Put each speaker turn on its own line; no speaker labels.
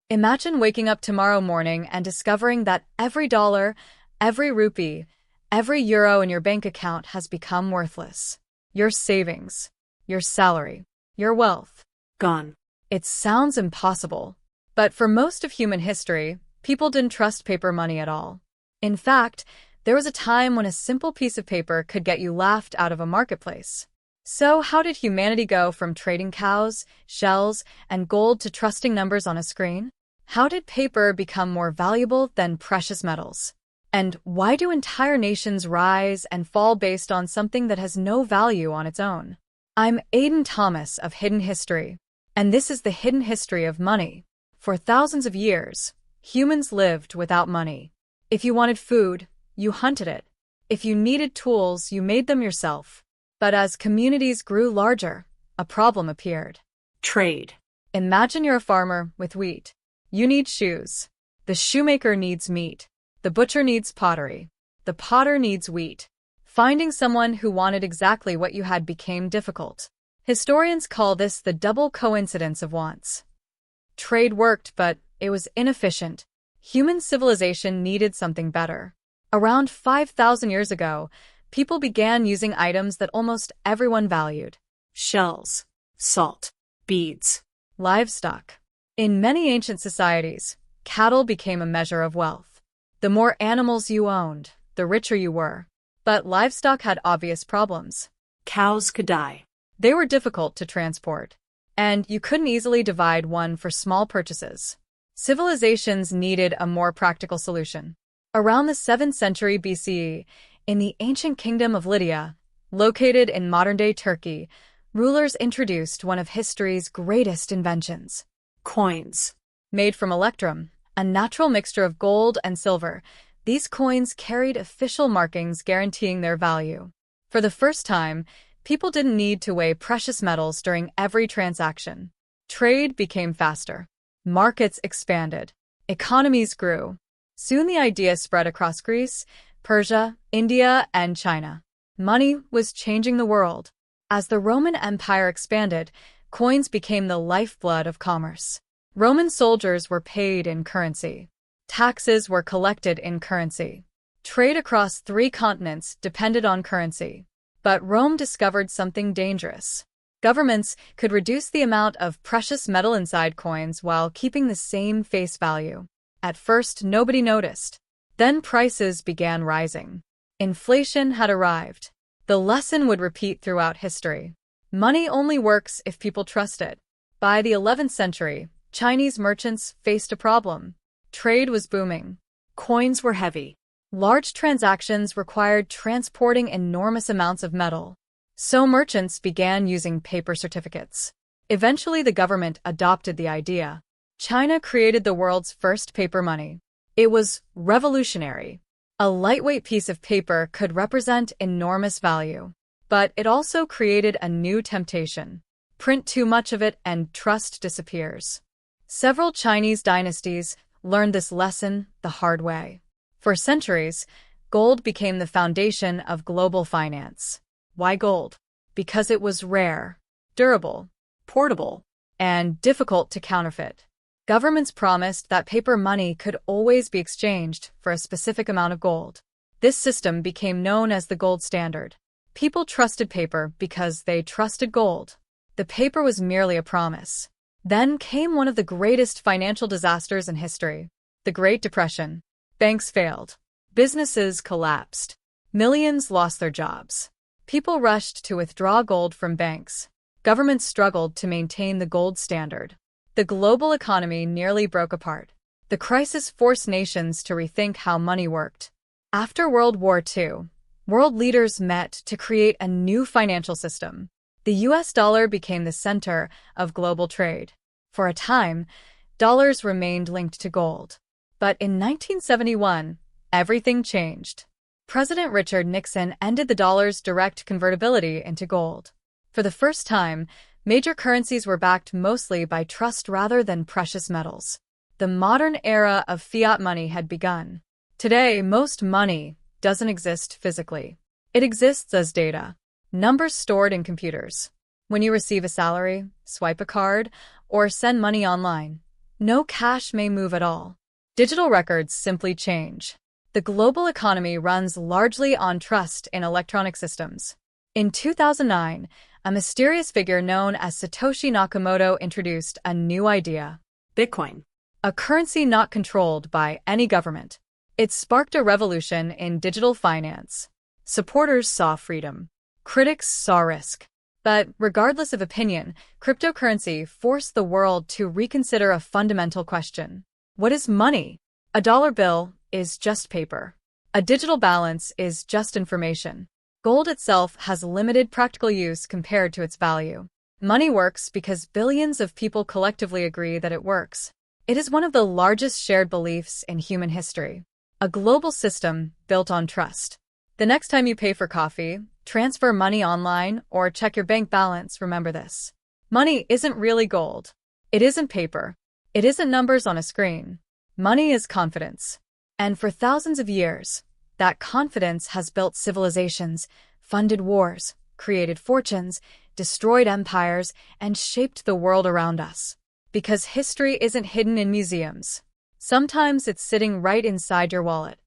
Imagine waking up tomorrow morning and discovering that every dollar, every rupee, every euro in your bank account has become worthless. Your savings, your salary, your wealth,
Gone.
it sounds impossible. But for most of human history, people didn't trust paper money at all. In fact, there was a time when a simple piece of paper could get you laughed out of a marketplace. So how did humanity go from trading cows, shells, and gold to trusting numbers on a screen? How did paper become more valuable than precious metals? And why do entire nations rise and fall based on something that has no value on its own? I'm Aidan Thomas of Hidden History, and this is the hidden history of money. For thousands of years, humans lived without money. If you wanted food, you hunted it. If you needed tools, you made them yourself. But as communities grew larger, a problem appeared.
Trade.
Imagine you're a farmer with wheat. You need shoes. The shoemaker needs meat. The butcher needs pottery. The potter needs wheat. Finding someone who wanted exactly what you had became difficult. Historians call this the double coincidence of wants. Trade worked, but it was inefficient. Human civilization needed something better. Around 5,000 years ago, people began using items that almost everyone valued.
Shells. Salt. Beads.
Livestock. In many ancient societies, cattle became a measure of wealth. The more animals you owned, the richer you were. But livestock had obvious problems.
Cows could die.
They were difficult to transport, and you couldn't easily divide one for small purchases. Civilizations needed a more practical solution. Around the 7th century BCE, in the ancient kingdom of Lydia, located in modern-day Turkey, rulers introduced one of history's greatest inventions.
Coins.
Made from electrum, a natural mixture of gold and silver, these coins carried official markings guaranteeing their value. For the first time, people didn't need to weigh precious metals during every transaction. Trade became faster. Markets expanded. Economies grew. Soon the idea spread across Greece, Persia, India, and China. Money was changing the world. As the Roman Empire expanded, coins became the lifeblood of commerce. Roman soldiers were paid in currency. Taxes were collected in currency. Trade across 3 continents depended on currency. But Rome discovered something dangerous. Governments could reduce the amount of precious metal inside coins while keeping the same face value. At first, nobody noticed. Then prices began rising. Inflation had arrived. The lesson would repeat throughout history. Money only works if people trust it. By the 11th century, Chinese merchants faced a problem. Trade was booming.
Coins were heavy.
Large transactions required transporting enormous amounts of metal. So merchants began using paper certificates. Eventually, the government adopted the idea. China created the world's first paper money. It was revolutionary. A lightweight piece of paper could represent enormous value. But it also created a new temptation. Print too much of it and trust disappears. Several Chinese dynasties learned this lesson the hard way. For centuries, gold became the foundation of global finance. Why gold? Because it was rare, durable,
Portable.
and difficult to counterfeit. Governments promised that paper money could always be exchanged for a specific amount of gold. This system became known as the gold standard. People trusted paper because they trusted gold. The paper was merely a promise. Then came one of the greatest financial disasters in history, the Great Depression. Banks failed. Businesses collapsed. Millions lost their jobs. People rushed to withdraw gold from banks. Governments struggled to maintain the gold standard. The global economy nearly broke apart. The crisis forced nations to rethink how money worked. After World War II, world leaders met to create a new financial system. The US dollar became the center of global trade. For a time, dollars remained linked to gold. But in 1971, everything changed. President Richard Nixon ended the dollar's direct convertibility into gold. For the first time, major currencies were backed mostly by trust rather than precious metals. The modern era of fiat money had begun. Today, most money doesn't exist physically. It exists as data, numbers stored in computers. When you receive a salary, swipe a card, or send money online, No cash may move at all. Digital records simply change. The global economy runs largely on trust in electronic systems. In 2009, a mysterious figure known as Satoshi Nakamoto introduced a new idea:
Bitcoin.
a currency not controlled by any government. It sparked a revolution in digital finance. Supporters saw freedom. Critics saw risk. But regardless of opinion, cryptocurrency forced the world to reconsider a fundamental question. What is money? A dollar bill is just paper. A digital balance is just information. Gold itself has limited practical use compared to its value. Money works because billions of people collectively agree that it works. It is one of the largest shared beliefs in human history. A global system built on trust. The next time you pay for coffee, transfer money online, or check your bank balance, remember this. Money isn't really gold. It isn't paper. It isn't numbers on a screen. Money is confidence. And for thousands of years, that confidence has built civilizations, funded wars, created fortunes, destroyed empires, and shaped the world around us. Because history isn't hidden in museums. Sometimes it's sitting right inside your wallet.